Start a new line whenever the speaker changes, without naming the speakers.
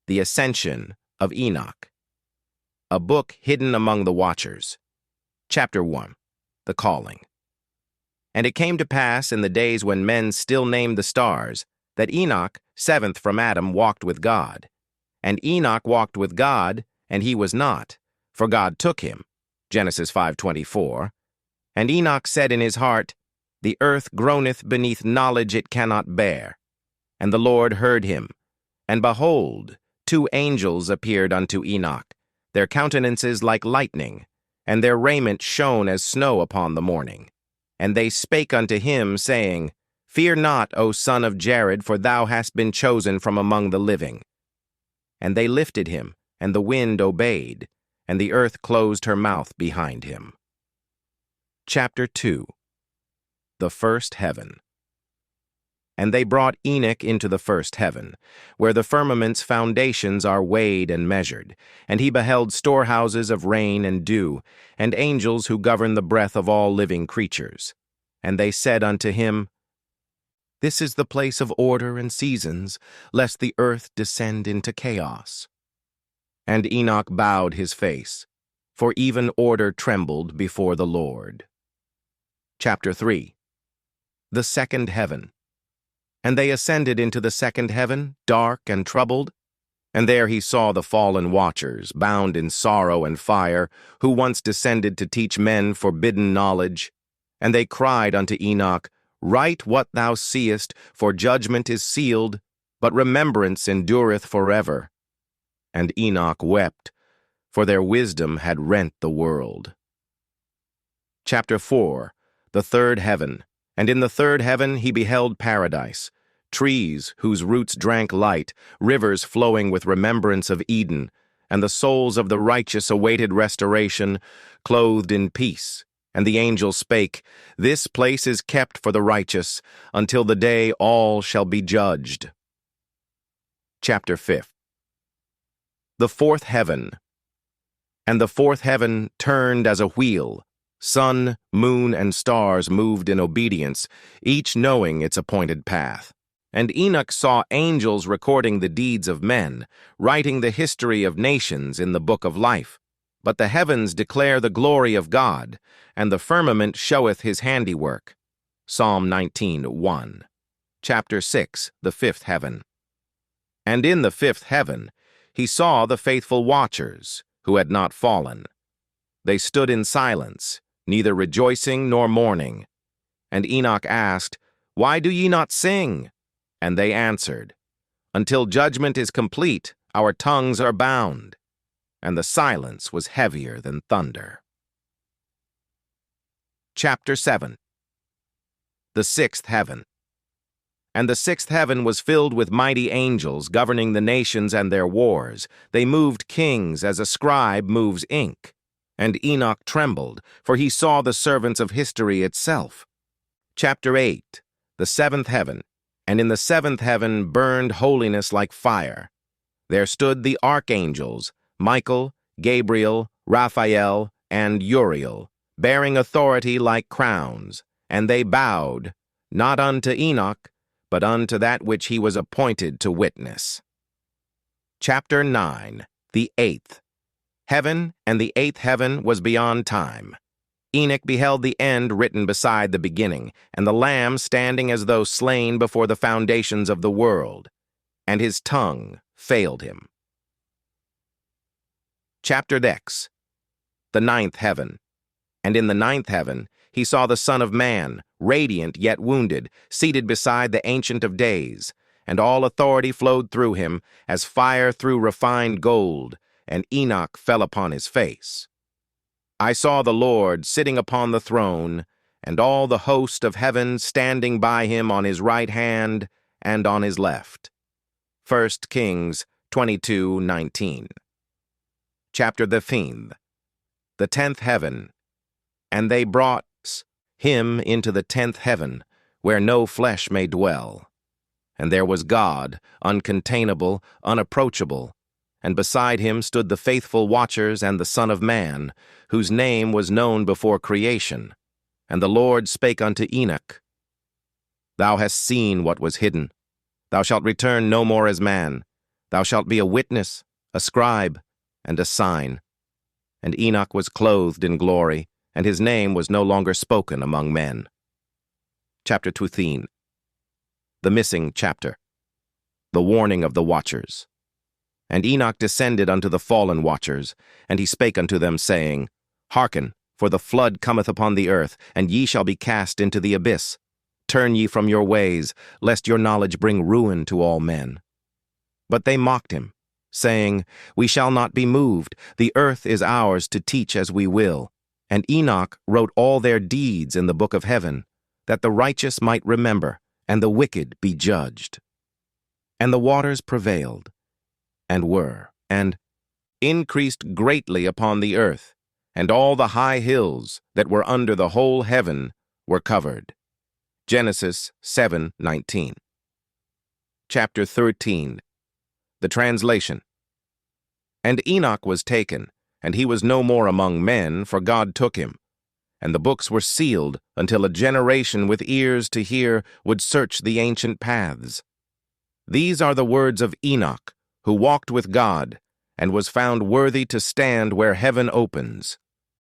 The Ascension of Enoch. A book hidden among the watchers. Chapter 1. The Calling. And it came to pass in the days when men still named the stars, that Enoch, seventh from Adam, walked with God. And Enoch walked with God, and he was not, for God took him. Genesis 5:24. And Enoch said in his heart, The earth groaneth beneath knowledge it cannot bear. And the Lord heard him. And behold, two angels appeared unto Enoch, their countenances like lightning, and their raiment shone as snow upon the morning. And they spake unto him, saying, Fear not, O son of Jared, for thou hast been chosen from among the living. And they lifted him, and the wind obeyed, and the earth closed her mouth behind him. Chapter 2. The First Heaven. And they brought Enoch into the first heaven, where the firmament's foundations are weighed and measured, and he beheld storehouses of rain and dew, and angels who govern the breath of all living creatures. And they said unto him, This is the place of order and seasons, lest the earth descend into chaos. And Enoch bowed his face, for even order trembled before the Lord. Chapter 3. The Second Heaven. And they ascended into the second heaven, dark and troubled. And there he saw the fallen watchers, bound in sorrow and fire, who once descended to teach men forbidden knowledge. And they cried unto Enoch, Write what thou seest, for judgment is sealed, but remembrance endureth forever. And Enoch wept, for their wisdom had rent the world. Chapter 4. The Third Heaven. And in the third heaven he beheld paradise, trees whose roots drank light, rivers flowing with remembrance of Eden, and the souls of the righteous awaited restoration, clothed in peace. And the angel spake, This place is kept for the righteous, until the day all shall be judged. Chapter 5. The Fourth Heaven. And the fourth heaven turned as a wheel. Sun, moon, and stars moved in obedience, each knowing its appointed path. And Enoch saw angels recording the deeds of men, writing the history of nations in the book of life. But the heavens declare the glory of God, and the firmament showeth his handiwork. Psalm 19:1. Chapter 6. The Fifth Heaven. And in the fifth heaven he saw the faithful watchers, who had not fallen. They stood in silence, neither rejoicing nor mourning. And Enoch asked, Why do ye not sing? And they answered, Until judgment is complete, our tongues are bound. And the silence was heavier than thunder. Chapter 7. The Sixth Heaven. And the sixth heaven was filled with mighty angels governing the nations and their wars. They moved kings as a scribe moves ink. And Enoch trembled, for he saw the servants of history itself. Chapter 8. The Seventh Heaven. And in the seventh heaven burned holiness like fire. There stood the archangels, Michael, Gabriel, Raphael, and Uriel, bearing authority like crowns. And they bowed, not unto Enoch, but unto that which he was appointed to witness. Chapter 9. The Eighth. Heaven, and the eighth heaven was beyond time. Enoch beheld the end written beside the beginning, and the Lamb standing as though slain before the foundations of the world, and his tongue failed him. Chapter X. The Ninth Heaven. And in the ninth heaven he saw the Son of Man, radiant yet wounded, seated beside the Ancient of Days, and all authority flowed through him, as fire through refined gold, and Enoch fell upon his face. I saw the Lord sitting upon the throne, and all the host of heaven standing by him on his right hand and on his left. 1 Kings 22:19. Chapter the 10th. The tenth heaven. And they brought him into the tenth heaven, where no flesh may dwell. And there was God, uncontainable, unapproachable, and beside him stood the faithful watchers and the Son of Man, whose name was known before creation. And the Lord spake unto Enoch, Thou hast seen what was hidden. Thou shalt return no more as man. Thou shalt be a witness, a scribe, and a sign. And Enoch was clothed in glory, and his name was no longer spoken among men. Chapter 2. The missing chapter. The warning of the watchers. And Enoch descended unto the fallen watchers, and he spake unto them, saying, Hearken, for the flood cometh upon the earth, and ye shall be cast into the abyss. Turn ye from your ways, lest your knowledge bring ruin to all men. But they mocked him, saying, We shall not be moved. The earth is ours to teach as we will. And Enoch wrote all their deeds in the book of heaven, that the righteous might remember, and the wicked be judged. And the waters prevailed, and were, and increased greatly upon the earth, and all the high hills that were under the whole heaven were covered. Genesis 7:19. Chapter 13. The translation. And Enoch was taken, and he was no more among men, for God took him. And the books were sealed until a generation with ears to hear would search the ancient paths. These are the words of Enoch, who walked with God, and was found worthy to stand where heaven opens.